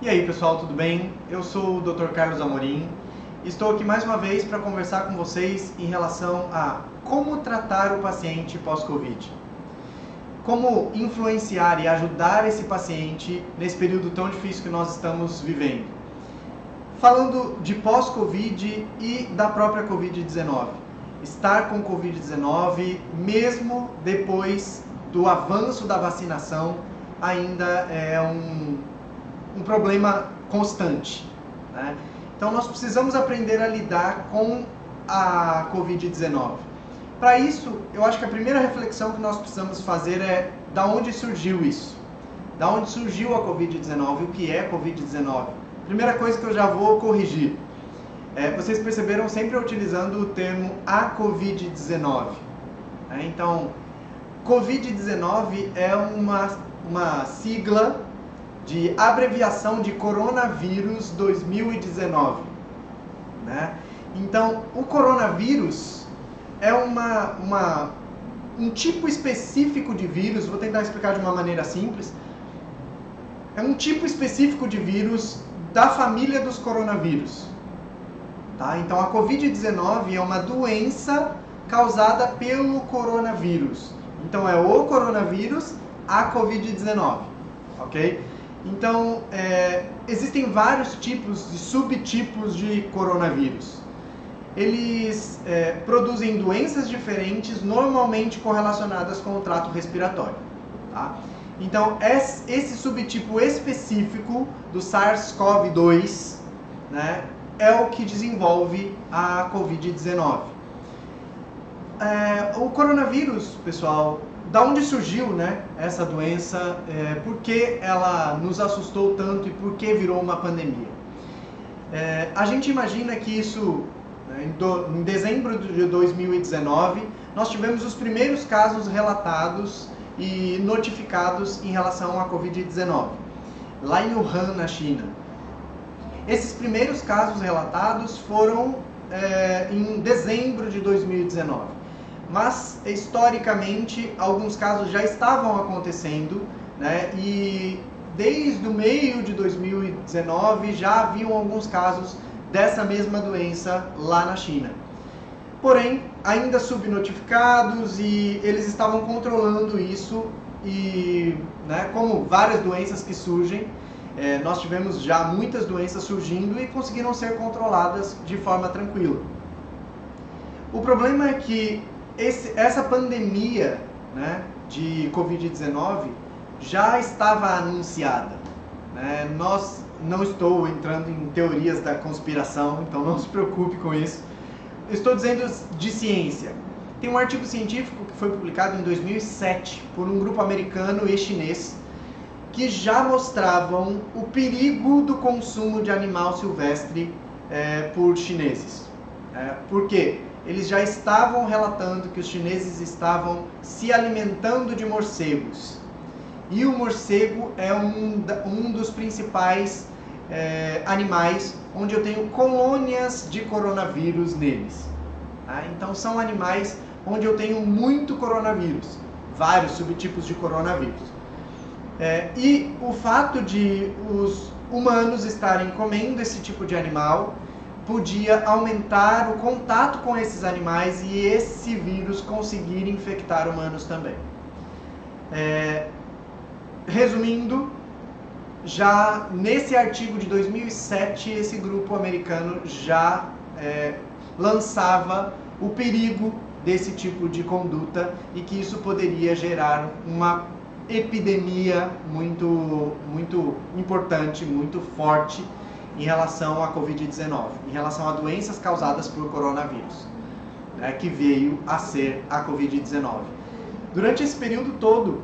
E aí pessoal, tudo bem? Eu sou o Dr. Carlos Amorim. Estou aqui mais uma vez para conversar com vocês em relação a como tratar o paciente pós-Covid. Como influenciar e ajudar esse paciente nesse período tão difícil que nós estamos vivendo. Falando de pós-Covid e da própria Covid-19. Estar com Covid-19, mesmo depois do avanço da vacinação, ainda é um problema constante, né? Então nós precisamos aprender a lidar com a Covid-19. Para isso, eu acho que a primeira reflexão que nós precisamos fazer é da onde surgiu isso? Da onde surgiu a Covid-19? O que é Covid-19? Primeira coisa que eu já vou corrigir. Vocês perceberam sempre utilizando o termo a Covid-19. Então, Covid-19 é uma sigla de abreviação de coronavírus 2019, né? Então, o coronavírus é um tipo específico de vírus, vou tentar explicar de uma maneira simples. É um tipo específico de vírus da família dos coronavírus, tá? Então, a Covid-19 é uma doença causada pelo coronavírus. Então, é o coronavírus, a Covid-19, ok? Então, existem vários tipos de subtipos de coronavírus. Eles produzem doenças diferentes, normalmente correlacionadas com o trato respiratório, tá? Então, esse subtipo específico do SARS-CoV-2, né, é o que desenvolve a Covid-19. O coronavírus, pessoal, da onde surgiu, né, essa doença, por que ela nos assustou tanto e por que virou uma pandemia? A gente imagina que isso, em dezembro de 2019, nós tivemos os primeiros casos relatados e notificados em relação à Covid-19, lá em Wuhan, na China. Esses primeiros casos relatados foram em dezembro de 2019. Mas, historicamente, alguns casos já estavam acontecendo, né? E desde o meio de 2019 já haviam alguns casos dessa mesma doença lá na China. Porém, ainda subnotificados, e eles estavam controlando isso e, né, como várias doenças que surgem, nós tivemos já muitas doenças surgindo e conseguiram ser controladas de forma tranquila. O problema é que essa pandemia, né, de Covid-19 já estava anunciada, né? Não estou entrando em teorias da conspiração, então não se preocupe com isso. Estou dizendo de ciência. Tem um artigo científico que foi publicado em 2007 por um grupo americano e chinês que já mostravam o perigo do consumo de animal silvestre por chineses. Por quê? Eles já estavam relatando que os chineses estavam se alimentando de morcegos. E o morcego é um dos principais animais onde eu tenho colônias de coronavírus neles. Tá? Então são animais onde eu tenho muito coronavírus, vários subtipos de coronavírus. E o fato de os humanos estarem comendo esse tipo de animal podia aumentar o contato com esses animais e esse vírus conseguir infectar humanos também. Resumindo, já nesse artigo de 2007, esse grupo americano já lançava o perigo desse tipo de conduta e que isso poderia gerar uma epidemia muito importante, muito forte em relação à Covid-19, em relação a doenças causadas por coronavírus, né, que veio a ser a Covid-19. Durante esse período todo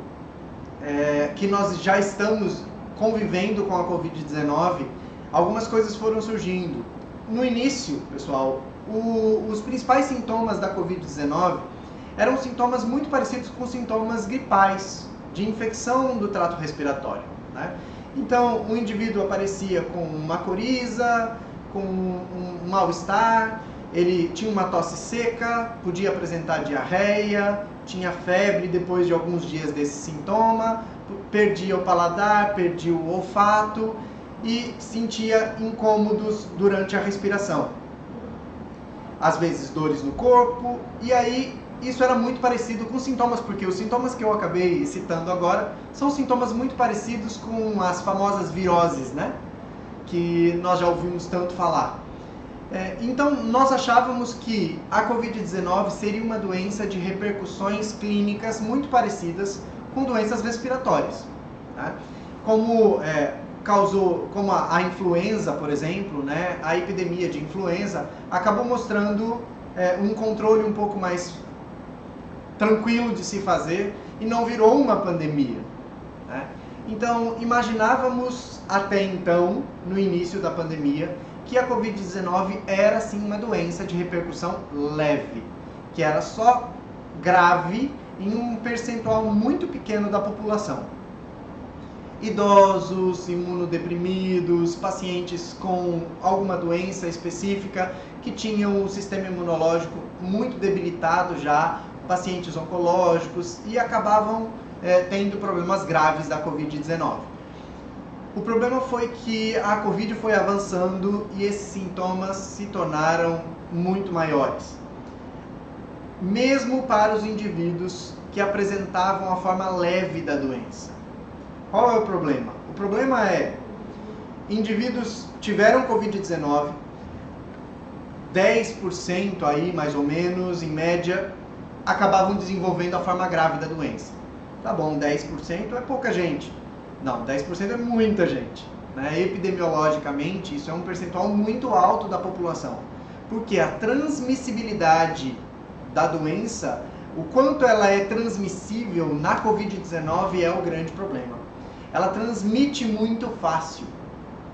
que nós já estamos convivendo com a Covid-19, algumas coisas foram surgindo. No início, pessoal, os principais sintomas da Covid-19 eram sintomas muito parecidos com sintomas gripais, de infecção do trato respiratório, né? Então, o indivíduo aparecia com uma coriza, com um mal-estar, ele tinha uma tosse seca, podia apresentar diarreia, tinha febre depois de alguns dias desse sintoma, perdia o paladar, perdia o olfato e sentia incômodos durante a respiração. Às vezes dores no corpo, e aí isso era muito parecido com sintomas, porque os sintomas que eu acabei citando agora são sintomas muito parecidos com as famosas viroses, né? Que nós já ouvimos tanto falar. Então, nós achávamos que a Covid-19 seria uma doença de repercussões clínicas muito parecidas com doenças respiratórias, né? Como a influenza, por exemplo, né? A epidemia de influenza acabou mostrando um controle um pouco mais tranquilo de se fazer e não virou uma pandemia, né? Então, imaginávamos até então, no início da pandemia, que a Covid-19 era sim uma doença de repercussão leve, que era só grave em um percentual muito pequeno da população. Idosos, imunodeprimidos, pacientes com alguma doença específica que tinham o sistema imunológico muito debilitado já, pacientes oncológicos, e acabavam tendo problemas graves da Covid-19. O problema foi que a Covid foi avançando e esses sintomas se tornaram muito maiores, mesmo para os indivíduos que apresentavam a forma leve da doença. Qual é o problema? O problema é, indivíduos tiveram Covid-19, 10% aí, mais ou menos, em média, acabavam desenvolvendo a forma grave da doença. Tá bom, 10% é pouca gente. Não, 10% é muita gente, né? Epidemiologicamente, isso é um percentual muito alto da população. Porque a transmissibilidade da doença, o quanto ela é transmissível na Covid-19 é o grande problema. Ela transmite muito fácil,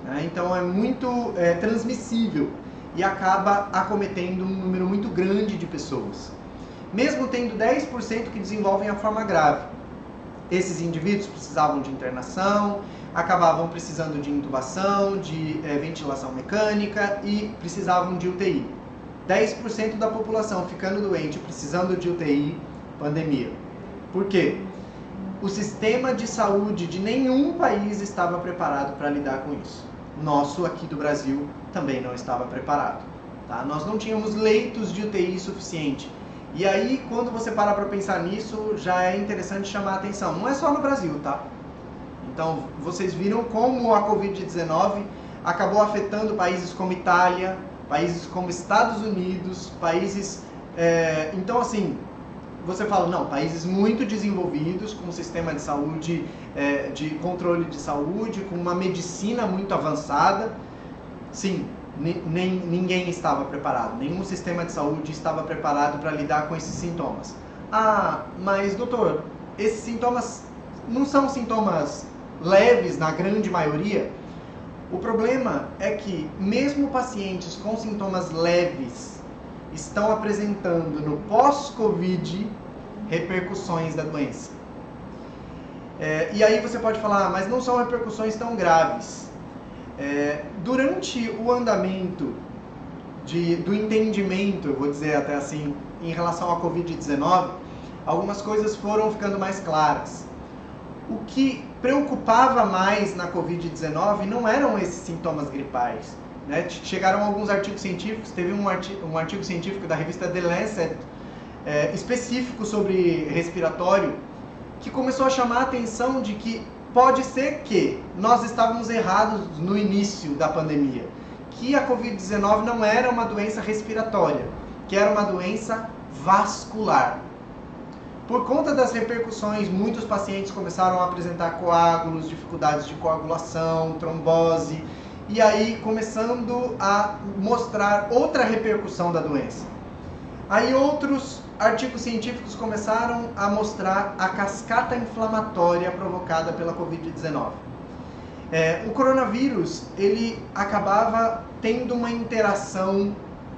né? Então é muito transmissível e acaba acometendo um número muito grande de pessoas. Mesmo tendo 10% que desenvolvem a forma grave, esses indivíduos precisavam de internação, acabavam precisando de intubação, de ventilação mecânica e precisavam de UTI. 10% da população ficando doente, precisando de UTI, pandemia. Por quê? O sistema de saúde de nenhum país estava preparado para lidar com isso. Nosso, aqui do Brasil, também não estava preparado, tá? Nós não tínhamos leitos de UTI suficiente. E aí, quando você para pensar nisso, já é interessante chamar a atenção. Não é só no Brasil, tá? Então, vocês viram como a Covid-19 acabou afetando países como Itália, países como Estados Unidos, países... Então, assim, você fala, não, países muito desenvolvidos, com um sistema de saúde, de controle de saúde, com uma medicina muito avançada. Sim, ninguém estava preparado, nenhum sistema de saúde estava preparado para lidar com esses sintomas. Ah, mas doutor, esses sintomas não são sintomas leves na grande maioria? O problema é que mesmo pacientes com sintomas leves estão apresentando no pós-Covid repercussões da doença. E aí você pode falar, mas não são repercussões tão graves. Durante o andamento do entendimento, eu vou dizer até assim, em relação à Covid-19, algumas coisas foram ficando mais claras. O que preocupava mais na Covid-19 não eram esses sintomas gripais, né? Chegaram alguns artigos científicos, teve um artigo científico da revista The Lancet, específico sobre respiratório, que começou a chamar a atenção de que pode ser que nós estávamos errados no início da pandemia, que a Covid-19 não era uma doença respiratória, que era uma doença vascular. Por conta das repercussões, muitos pacientes começaram a apresentar coágulos, dificuldades de coagulação, trombose, e aí começando a mostrar outra repercussão da doença. Aí outros artigos científicos começaram a mostrar a cascata inflamatória provocada pela Covid-19. O coronavírus, ele acabava tendo uma interação,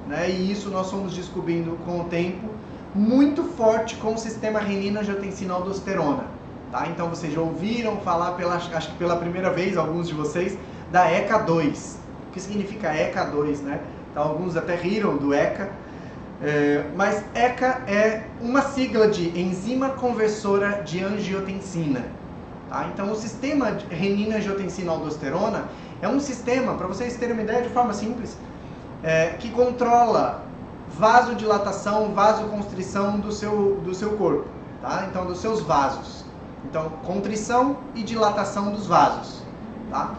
né, e isso nós fomos descobrindo com o tempo, muito forte com o sistema renina-angiotensina-aldosterona. Tá? Então vocês já ouviram falar, acho que pela primeira vez, alguns de vocês, da ECA2. O que significa ECA2, né? Então alguns até riram do ECA. Mas ECA é uma sigla de enzima conversora de angiotensina. Tá? Então, o sistema de renina-angiotensina-aldosterona é um sistema, para vocês terem uma ideia de forma simples, que controla vasodilatação, vasoconstrição do seu corpo, tá? Então, dos seus vasos. Então, contrição e dilatação dos vasos, tá?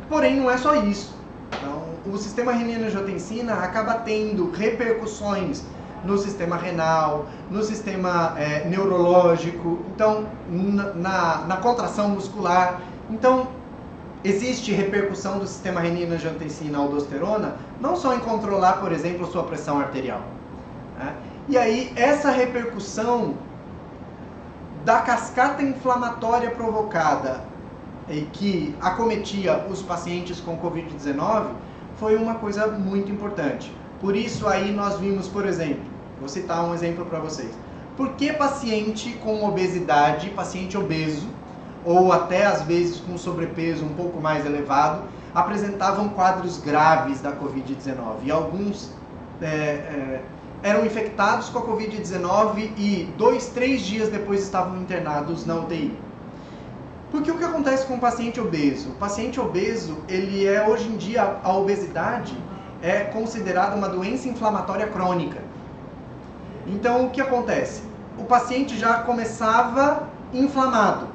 Porém, não é só isso. Então, o sistema renina-angiotensina acaba tendo repercussões no sistema renal, no sistema neurológico, então, na contração muscular. Então, existe repercussão do sistema renina-angiotensina-aldosterona, não só em controlar, por exemplo, sua pressão arterial, né? E aí, essa repercussão da cascata inflamatória provocada e que acometia os pacientes com Covid-19 foi uma coisa muito importante. Por isso aí nós vimos, por exemplo, vou citar um exemplo para vocês. Por que paciente com obesidade, paciente obeso, ou até às vezes com sobrepeso um pouco mais elevado, apresentavam quadros graves da Covid-19? E alguns eram infectados com a Covid-19 e 2, 3 dias depois estavam internados na UTI. Porque o que acontece com o paciente obeso? O paciente obeso, hoje em dia, a obesidade é considerada uma doença inflamatória crônica. Então, o que acontece? O paciente já começava inflamado.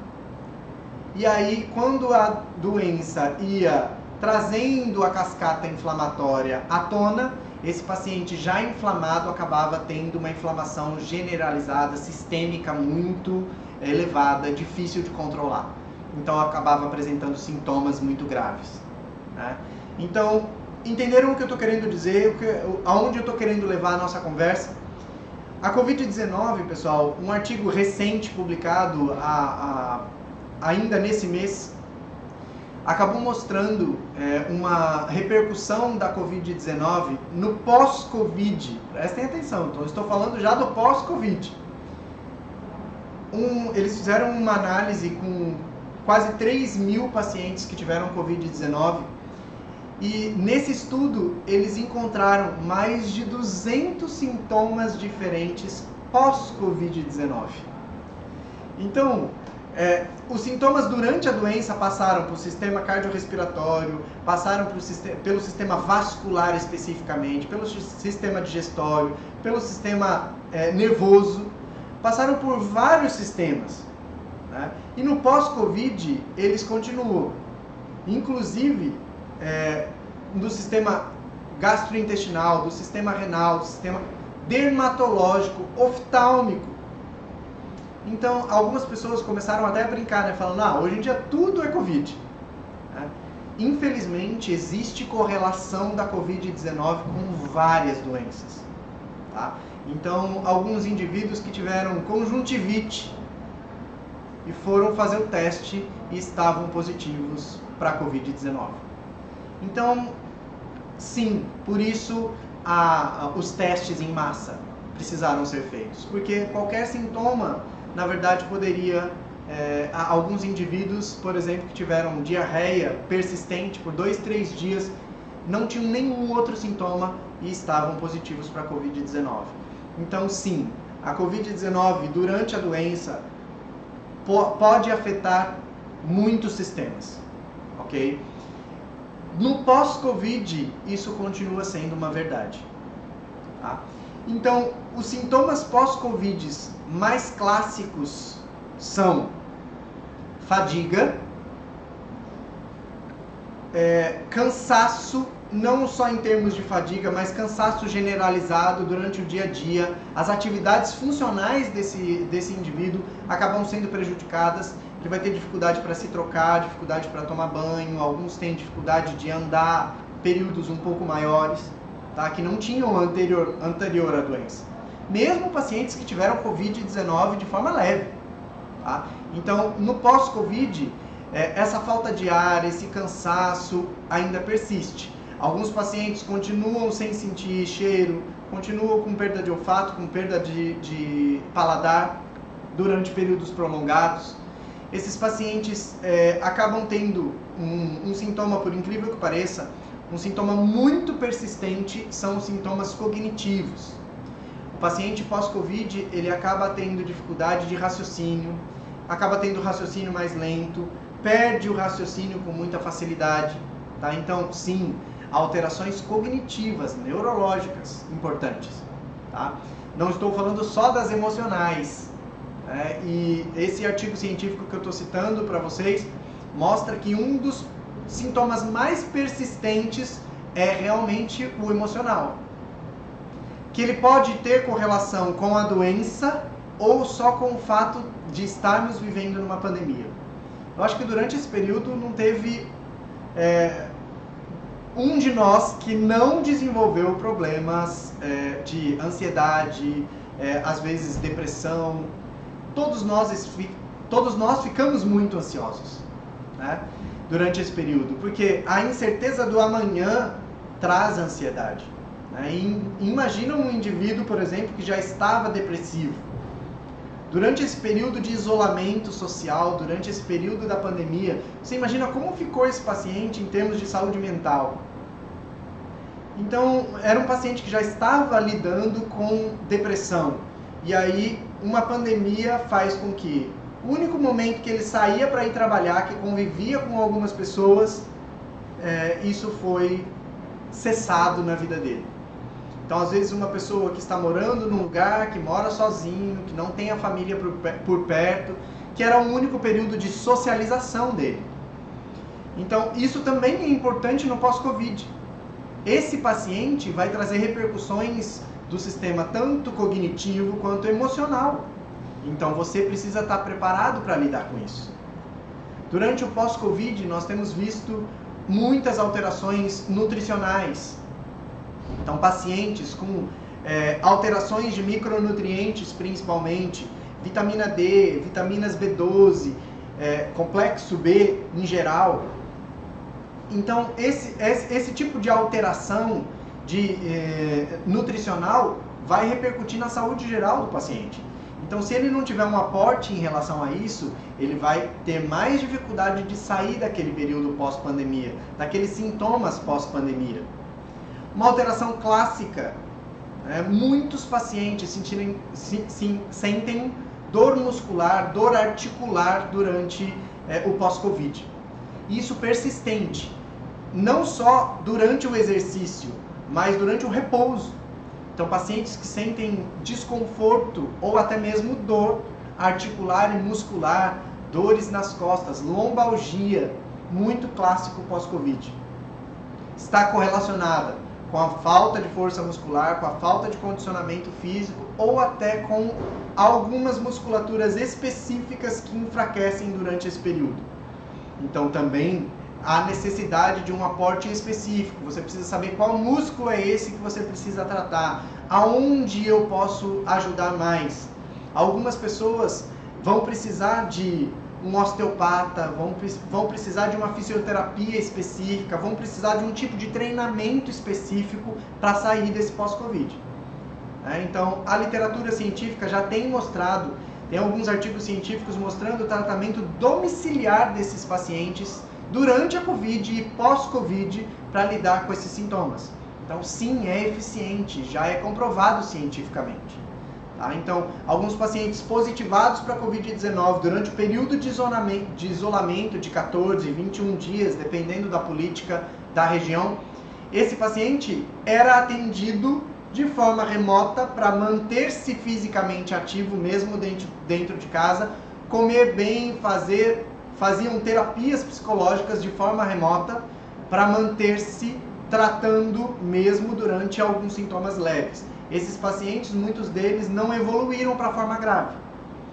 E aí, quando a doença ia trazendo a cascata inflamatória à tona, esse paciente já inflamado acabava tendo uma inflamação generalizada, sistêmica muito elevada, difícil de controlar. Então acabava apresentando sintomas muito graves, né? Então, entenderam o que eu estou querendo dizer, aonde eu estou querendo levar a nossa conversa? A Covid-19, pessoal, um artigo recente publicado ainda nesse mês, acabou mostrando uma repercussão da Covid-19 no pós-Covid. Prestem atenção, então estou falando já do pós-Covid. Eles fizeram uma análise com quase 3.000 pacientes que tiveram Covid-19 e nesse estudo eles encontraram mais de 200 sintomas diferentes pós-Covid-19. Então, os sintomas durante a doença passaram para o sistema cardiorrespiratório, passaram pelo sistema vascular especificamente, pelo sistema digestório, pelo sistema nervoso, passaram por vários sistemas, né? E no pós-Covid eles continuam, inclusive do sistema gastrointestinal, do sistema renal, do sistema dermatológico, oftálmico. Então, algumas pessoas começaram até a brincar, né? Falando, hoje em dia tudo é Covid, né? Infelizmente, existe correlação da Covid-19 com várias doenças, tá? Então, alguns indivíduos que tiveram conjuntivite e foram fazer o teste e estavam positivos para a Covid-19. Então, sim, por isso os testes em massa precisaram ser feitos, porque qualquer sintoma, na verdade, poderia... alguns indivíduos, por exemplo, que tiveram diarreia persistente por 2, 3 dias, não tinham nenhum outro sintoma e estavam positivos para a Covid-19. Então, sim, a Covid-19, durante a doença, pode afetar muitos sistemas, ok? No pós-Covid, isso continua sendo uma verdade, tá? Então, os sintomas pós-Covid mais clássicos são fadiga, cansaço, não só em termos de fadiga, mas cansaço generalizado durante o dia a dia. As atividades funcionais desse indivíduo acabam sendo prejudicadas. Ele vai ter dificuldade para se trocar, dificuldade para tomar banho, alguns têm dificuldade de andar períodos um pouco maiores, tá? Que não tinham anterior à doença. Mesmo pacientes que tiveram Covid-19 de forma leve, tá? Então, no pós-Covid, essa falta de ar, esse cansaço ainda persiste. Alguns pacientes continuam sem sentir cheiro, continuam com perda de olfato, com perda de paladar durante períodos prolongados. Esses pacientes acabam tendo um sintoma, por incrível que pareça, um sintoma muito persistente, são os sintomas cognitivos. O paciente pós-Covid, ele acaba tendo dificuldade de raciocínio, acaba tendo raciocínio mais lento, perde o raciocínio com muita facilidade, tá? Então, sim, alterações cognitivas, neurológicas importantes, tá? Não estou falando só das emocionais, né? E esse artigo científico que eu estou citando para vocês mostra que um dos sintomas mais persistentes é realmente o emocional, que ele pode ter correlação com a doença ou só com o fato de estarmos vivendo numa pandemia. Eu acho que durante esse período não teve um de nós que não desenvolveu problemas de ansiedade, às vezes depressão. Todos nós ficamos muito ansiosos, né, durante esse período, porque a incerteza do amanhã traz ansiedade, né? Imagina um indivíduo, por exemplo, que já estava depressivo. Durante esse período de isolamento social, durante esse período da pandemia, você imagina como ficou esse paciente em termos de saúde mental? Então, era um paciente que já estava lidando com depressão. E aí, uma pandemia faz com que o único momento que ele saía para ir trabalhar, que convivia com algumas pessoas, isso foi cessado na vida dele. Então, às vezes, uma pessoa que está morando num lugar, que mora sozinho, que não tem a família por perto, que era o único período de socialização dele. Então, isso também é importante no pós-Covid. Esse paciente vai trazer repercussões do sistema tanto cognitivo quanto emocional. Então, você precisa estar preparado para lidar com isso. Durante o pós-Covid, nós temos visto muitas alterações nutricionais. Então, pacientes com alterações de micronutrientes, principalmente, vitamina D, vitaminas B12, complexo B em geral. Então, esse tipo de alteração nutricional vai repercutir na saúde geral do paciente. Então, se ele não tiver um aporte em relação a isso, ele vai ter mais dificuldade de sair daquele período pós-pandemia, daqueles sintomas pós-pandemia. Uma alteração clássica, muitos pacientes sentem dor muscular, dor articular durante o pós-Covid. Isso persistente, não só durante o exercício, mas durante o repouso. Então, pacientes que sentem desconforto ou até mesmo dor articular e muscular, dores nas costas, lombalgia, muito clássico pós-Covid. Está correlacionada com a falta de força muscular, com a falta de condicionamento físico ou até com algumas musculaturas específicas que enfraquecem durante esse período. Então, também há necessidade de um aporte específico. Você precisa saber qual músculo é esse que você precisa tratar, aonde eu posso ajudar mais. Algumas pessoas vão precisar de um osteopata, vão precisar de uma fisioterapia específica, vão precisar de um tipo de treinamento específico para sair desse pós-Covid. Então, a literatura científica já tem mostrado, tem alguns artigos científicos mostrando o tratamento domiciliar desses pacientes durante a Covid e pós-Covid para lidar com esses sintomas. Então, sim, é eficiente, já é comprovado cientificamente. Tá? Então, alguns pacientes positivados para a Covid-19 durante o período de isolamento de 14, 21 dias, dependendo da política da região, esse paciente era atendido de forma remota para manter-se fisicamente ativo, mesmo dentro de casa, comer bem, faziam terapias psicológicas de forma remota para manter-se tratando mesmo durante alguns sintomas leves. Esses pacientes, muitos deles não evoluíram para a forma grave,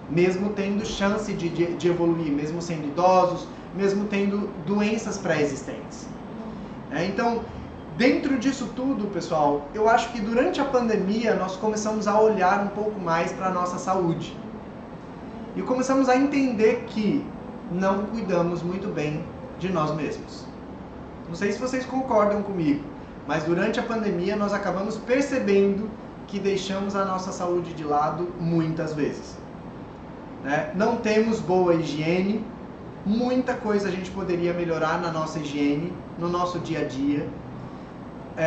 mesmo tendo chance de evoluir, mesmo sendo idosos, mesmo tendo doenças pré-existentes. Então, dentro disso tudo, pessoal, eu acho que durante a pandemia nós começamos a olhar um pouco mais para a nossa saúde. E começamos a entender que não cuidamos muito bem de nós mesmos. Não sei se vocês concordam comigo, mas durante a pandemia nós acabamos percebendo que deixamos a nossa saúde de lado muitas vezes. Não temos boa higiene, muita coisa a gente poderia melhorar na nossa higiene, no nosso dia a dia.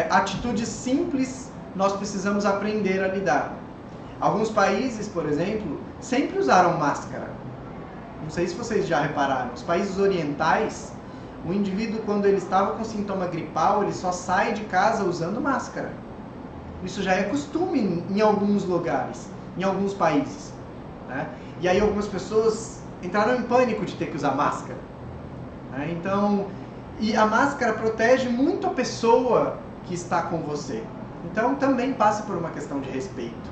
Atitudes simples nós precisamos aprender a lidar. Alguns países, por exemplo, sempre usaram máscara. Não sei se vocês já repararam, os países orientais, o indivíduo, quando ele estava com sintoma gripal, ele só sai de casa usando máscara. Isso já é costume em alguns lugares, em alguns países, né? E aí algumas pessoas entraram em pânico de ter que usar máscara, né? Então, e a máscara protege muito a pessoa que está com você. Então, também passa por uma questão de respeito,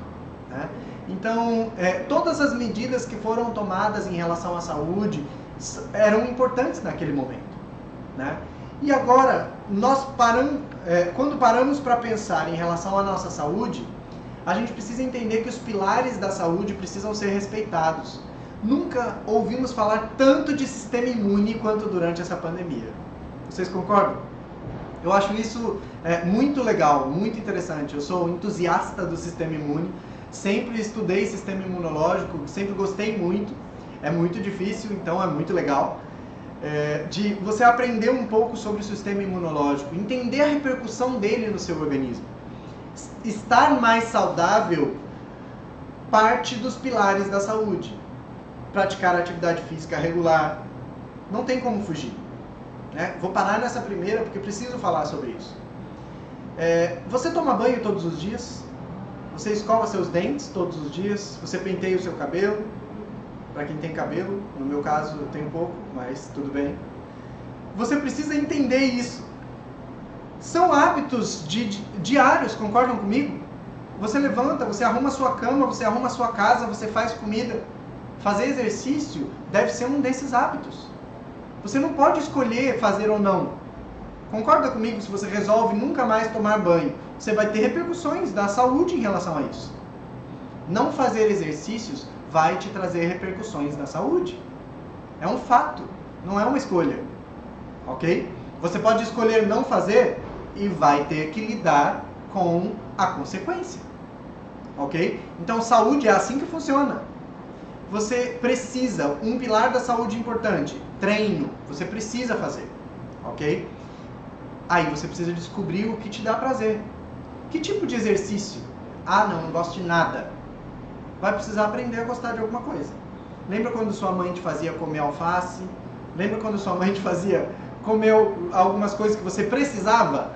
né? Então, todas as medidas que foram tomadas em relação à saúde eram importantes naquele momento, né? E agora, quando paramos para pensar em relação à nossa saúde, a gente precisa entender que os pilares da saúde precisam ser respeitados. Nunca ouvimos falar tanto de sistema imune quanto durante essa pandemia. Vocês concordam? Eu acho isso muito legal, muito interessante. Eu sou entusiasta do sistema imune. Sempre estudei sistema imunológico, sempre gostei muito. É muito difícil, então é muito legal. De você aprender um pouco sobre o sistema imunológico, entender a repercussão dele no seu organismo. Estar mais saudável parte dos pilares da saúde. Praticar atividade física regular, não tem como fugir, né? Vou parar nessa primeira porque preciso falar sobre isso. Você toma banho todos os dias? Você escova seus dentes todos os dias? Você penteia o seu cabelo? Para quem tem cabelo, no meu caso eu tenho pouco, mas tudo bem. Você precisa entender isso. São hábitos diários, concordam comigo? Você levanta, você arruma a sua cama, você arruma a sua casa, você faz comida. Fazer exercício deve ser um desses hábitos. Você não pode escolher fazer ou não. Concorda comigo? Se você resolve nunca mais tomar banho, você vai ter repercussões da saúde em relação a isso. Não fazer exercícios vai te trazer repercussões na saúde. É um fato, não é uma escolha. Ok? Você pode escolher não fazer e vai ter que lidar com a consequência. Ok? Então, saúde é assim que funciona. Você precisa, um pilar da saúde importante, treino, você precisa fazer, ok? Aí você precisa descobrir o que te dá prazer. Que tipo de exercício? Ah, não gosto de nada. Vai precisar aprender a gostar de alguma coisa. Lembra quando sua mãe te fazia comer alface? Lembra quando sua mãe te fazia comer algumas coisas que você precisava?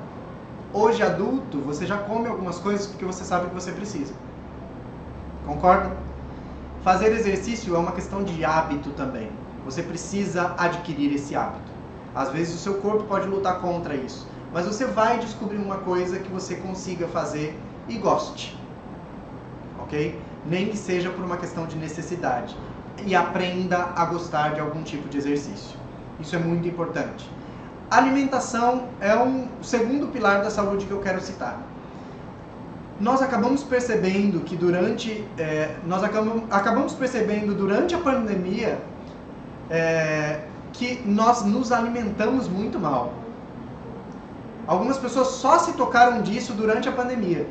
Hoje, adulto, você já come algumas coisas porque você sabe que você precisa. Concorda? Fazer exercício é uma questão de hábito também. Você precisa adquirir esse hábito. Às vezes o seu corpo pode lutar contra isso, mas você vai descobrir uma coisa que você consiga fazer e goste. Ok? Nem que seja por uma questão de necessidade. E aprenda a gostar de algum tipo de exercício. Isso é muito importante. Alimentação é um segundo pilar da saúde que eu quero citar. Nós acabamos percebendo que durante a pandemia que nós nos alimentamos muito mal. Algumas pessoas só se tocaram disso durante a pandemia,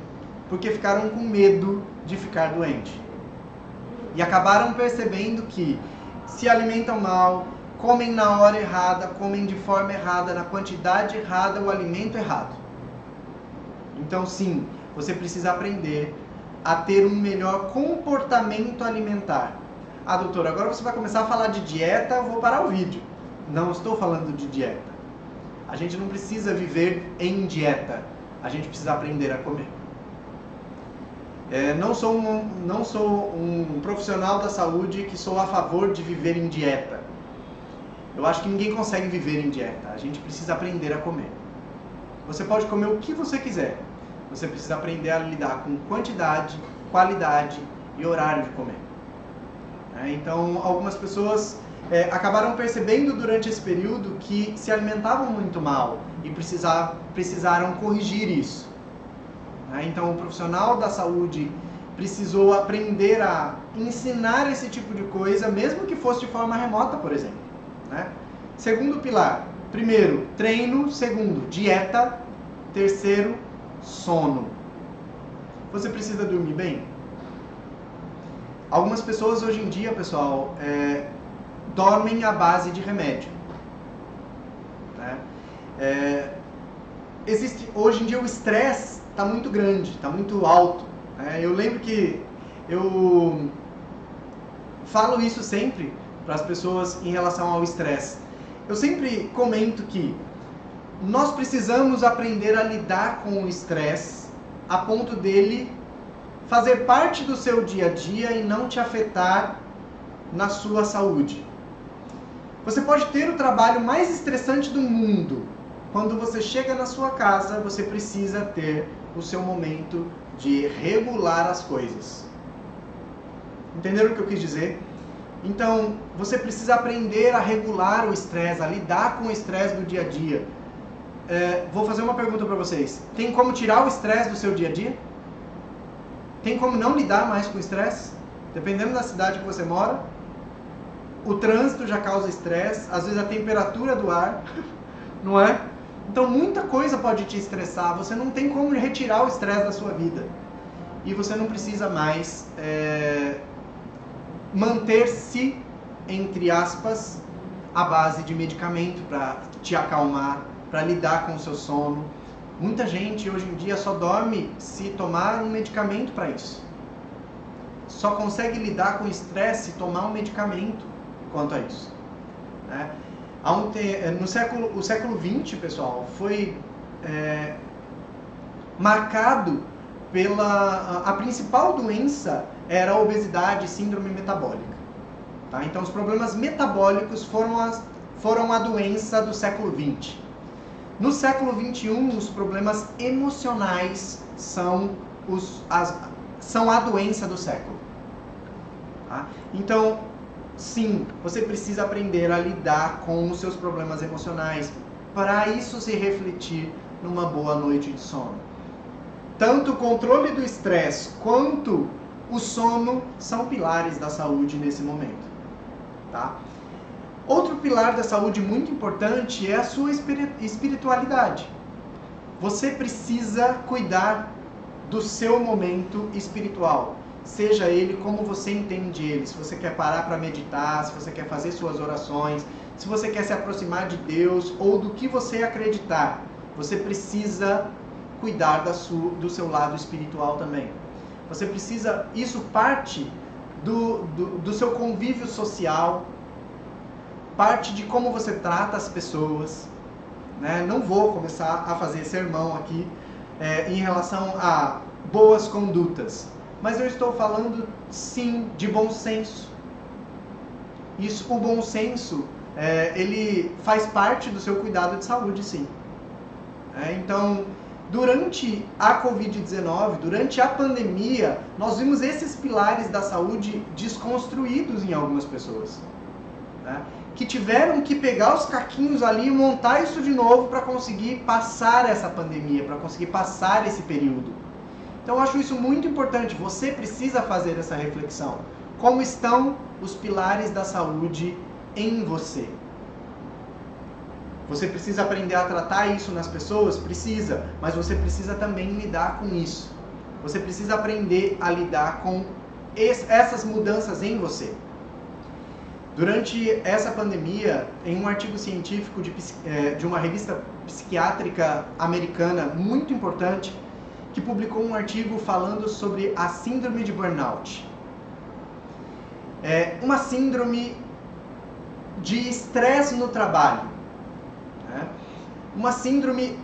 porque ficaram com medo de ficar doente. E acabaram percebendo que se alimentam mal, comem na hora errada, comem de forma errada, na quantidade errada, o alimento errado. Então, sim, você precisa aprender a ter um melhor comportamento alimentar. Ah, doutor, agora você vai começar a falar de dieta, eu vou parar o vídeo. Não estou falando de dieta. A gente não precisa viver em dieta. A gente precisa aprender a comer. Não sou um profissional da saúde que sou a favor de viver em dieta. Eu acho que ninguém consegue viver em dieta. A gente precisa aprender a comer. Você pode comer o que você quiser. Você precisa aprender a lidar com quantidade, qualidade e horário de comer. Então, algumas pessoas acabaram percebendo durante esse período que se alimentavam muito mal e precisaram corrigir isso. Então, o profissional da saúde precisou aprender a ensinar esse tipo de coisa, mesmo que fosse de forma remota, por exemplo. Segundo pilar, primeiro, treino. Segundo, dieta. Terceiro, sono. Você precisa dormir bem? Algumas pessoas hoje em dia, pessoal, dormem à base de remédio. Hoje em dia o estresse está muito grande, está muito alto. Eu lembro que eu falo isso sempre para as pessoas em relação ao estresse. Eu sempre comento que nós precisamos aprender a lidar com o estresse a ponto dele fazer parte do seu dia a dia e não te afetar na sua saúde. Você pode ter o trabalho mais estressante do mundo. Quando você chega na sua casa, você precisa ter o seu momento de regular as coisas. Entenderam o que eu quis dizer? Então, você precisa aprender a regular o estresse, a lidar com o estresse do dia a dia. Vou fazer uma pergunta para vocês. Tem como tirar o estresse do seu dia a dia? Tem como não lidar mais com o estresse? Dependendo da cidade que você mora, o trânsito já causa estresse, às vezes a temperatura do ar, não é? Então muita coisa pode te estressar, você não tem como retirar o estresse da sua vida. E você não precisa mais manter-se, entre aspas, à base de medicamento para te acalmar, para lidar com o seu sono. Muita gente hoje em dia só dorme se tomar um medicamento para isso. Só consegue lidar com o estresse se tomar um medicamento quanto a isso. Né? O século XX, pessoal, foi marcado pela... A principal doença era a obesidade e síndrome metabólica. Tá? Então, os problemas metabólicos foram a doença do século XX. No século XXI, os problemas emocionais são a doença do século. Tá? Então, sim, você precisa aprender a lidar com os seus problemas emocionais para isso se refletir numa boa noite de sono. Tanto o controle do estresse quanto o sono são pilares da saúde nesse momento. Tá? Outro pilar da saúde muito importante é a sua espiritualidade. Você precisa cuidar do seu momento espiritual, seja ele como você entende ele. Se você quer parar para meditar, se você quer fazer suas orações, se você quer se aproximar de Deus ou do que você acreditar, você precisa cuidar do seu lado espiritual também. Você precisa, isso parte do seu convívio social, parte de como você trata as pessoas, né? Não vou começar a fazer sermão aqui em relação a boas condutas, mas eu estou falando sim de bom senso. O bom senso, ele faz parte do seu cuidado de saúde, sim. Então, durante a Covid-19, durante a pandemia, nós vimos esses pilares da saúde desconstruídos em algumas pessoas, né? Que tiveram que pegar os caquinhos ali e montar isso de novo para conseguir passar essa pandemia, para conseguir passar esse período. Então eu acho isso muito importante, você precisa fazer essa reflexão. Como estão os pilares da saúde em você? Você precisa aprender a tratar isso nas pessoas? Precisa, mas você precisa também lidar com isso. Você precisa aprender a lidar com essas mudanças em você. Durante essa pandemia, em um artigo científico de uma revista psiquiátrica americana muito importante, que publicou um artigo falando sobre a síndrome de burnout. É uma síndrome de estresse no trabalho. Né? Uma síndrome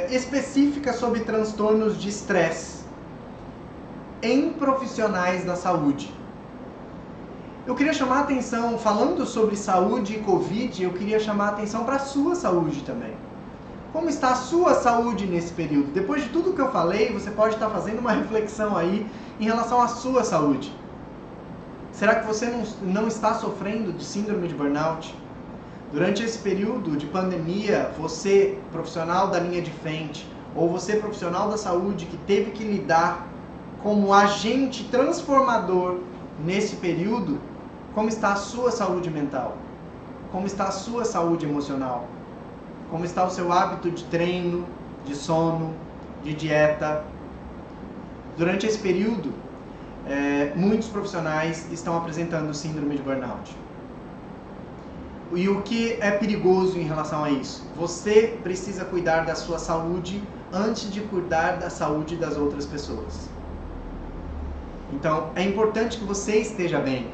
específica sobre transtornos de estresse em profissionais da saúde. Eu queria chamar a atenção, falando sobre saúde e Covid, eu queria chamar a atenção para a sua saúde também. Como está a sua saúde nesse período? Depois de tudo que eu falei, você pode estar fazendo uma reflexão aí em relação à sua saúde. Será que você não está sofrendo de síndrome de burnout? Durante esse período de pandemia, você, profissional da linha de frente, ou você, profissional da saúde, que teve que lidar como agente transformador nesse período, como está a sua saúde mental? Como está a sua saúde emocional? Como está o seu hábito de treino, de sono, de dieta? Durante esse período, muitos profissionais estão apresentando síndrome de burnout. E o que é perigoso em relação a isso? Você precisa cuidar da sua saúde antes de cuidar da saúde das outras pessoas. Então, é importante que você esteja bem.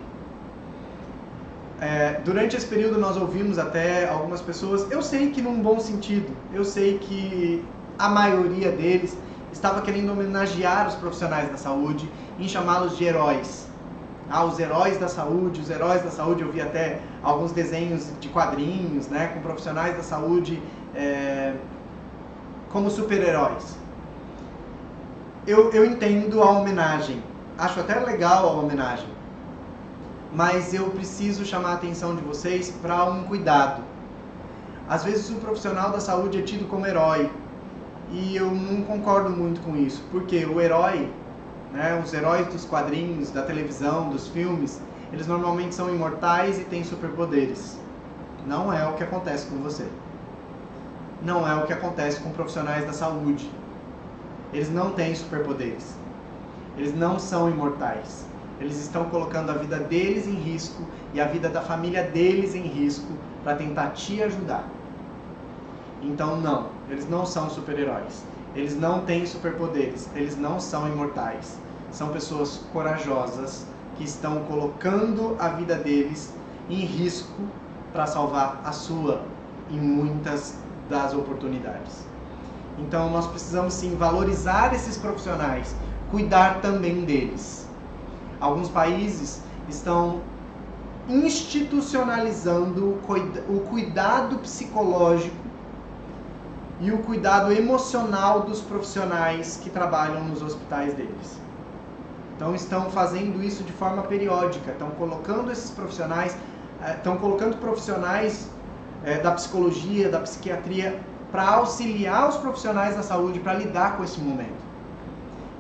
Durante esse período nós ouvimos até algumas pessoas, eu sei que num bom sentido, eu sei que a maioria deles estava querendo homenagear os profissionais da saúde em chamá-los de heróis. Os heróis da saúde, os heróis da saúde, eu vi até alguns desenhos de quadrinhos, né, com profissionais da saúde como super-heróis. Eu entendo a homenagem, acho até legal a homenagem, mas eu preciso chamar a atenção de vocês para um cuidado. Às vezes o profissional da saúde é tido como herói, e eu não concordo muito com isso, porque o herói, né, os heróis dos quadrinhos, da televisão, dos filmes, eles normalmente são imortais e têm superpoderes. Não é o que acontece com você. Não é o que acontece com profissionais da saúde. Eles não têm superpoderes. Eles não são imortais. Eles estão colocando a vida deles em risco e a vida da família deles em risco para tentar te ajudar. Então não, eles não são super-heróis. Eles não têm superpoderes. Eles não são imortais. São pessoas corajosas que estão colocando a vida deles em risco para salvar a sua em muitas das oportunidades. Então nós precisamos sim valorizar esses profissionais, cuidar também deles. Alguns países estão institucionalizando o cuidado psicológico e o cuidado emocional dos profissionais que trabalham nos hospitais deles. Então estão fazendo isso de forma periódica, estão colocando esses profissionais, estão colocando profissionais da psicologia, da psiquiatria, para auxiliar os profissionais da saúde para lidar com esse momento.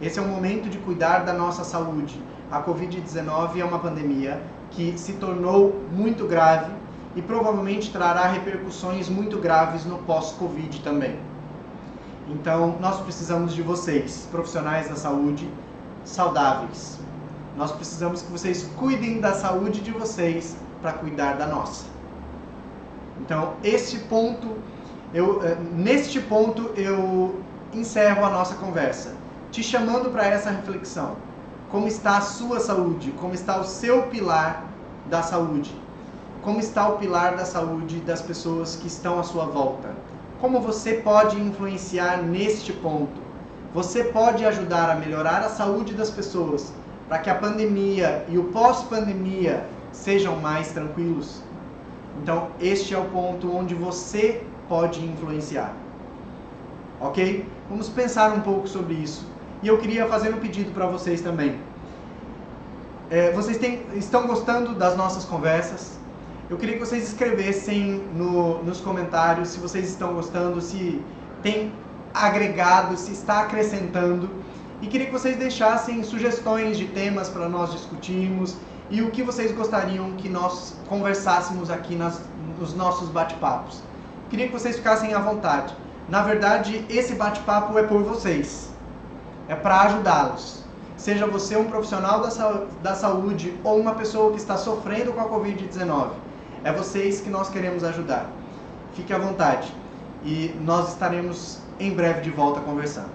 Esse é o momento de cuidar da nossa saúde. A Covid-19 é uma pandemia que se tornou muito grave e provavelmente trará repercussões muito graves no pós-Covid também. Então, nós precisamos de vocês, profissionais da saúde, saudáveis. Nós precisamos que vocês cuidem da saúde de vocês para cuidar da nossa. Então, neste ponto eu encerro a nossa conversa, te chamando para essa reflexão. Como está a sua saúde? Como está o seu pilar da saúde? Como está o pilar da saúde das pessoas que estão à sua volta? Como você pode influenciar neste ponto? Você pode ajudar a melhorar a saúde das pessoas para que a pandemia e o pós-pandemia sejam mais tranquilos? Então, este é o ponto onde você pode influenciar. Ok? Vamos pensar um pouco sobre isso. E eu queria fazer um pedido para vocês também. Vocês estão gostando das nossas conversas? Eu queria que vocês escrevessem nos comentários se vocês estão gostando, se tem agregado, se está acrescentando. E queria que vocês deixassem sugestões de temas para nós discutirmos e o que vocês gostariam que nós conversássemos aqui nos nossos bate-papos. Queria que vocês ficassem à vontade. Na verdade, esse bate-papo é por vocês. É para ajudá-los. Seja você um profissional da saúde ou uma pessoa que está sofrendo com a Covid-19. É vocês que nós queremos ajudar. Fique à vontade. E nós estaremos em breve de volta conversando.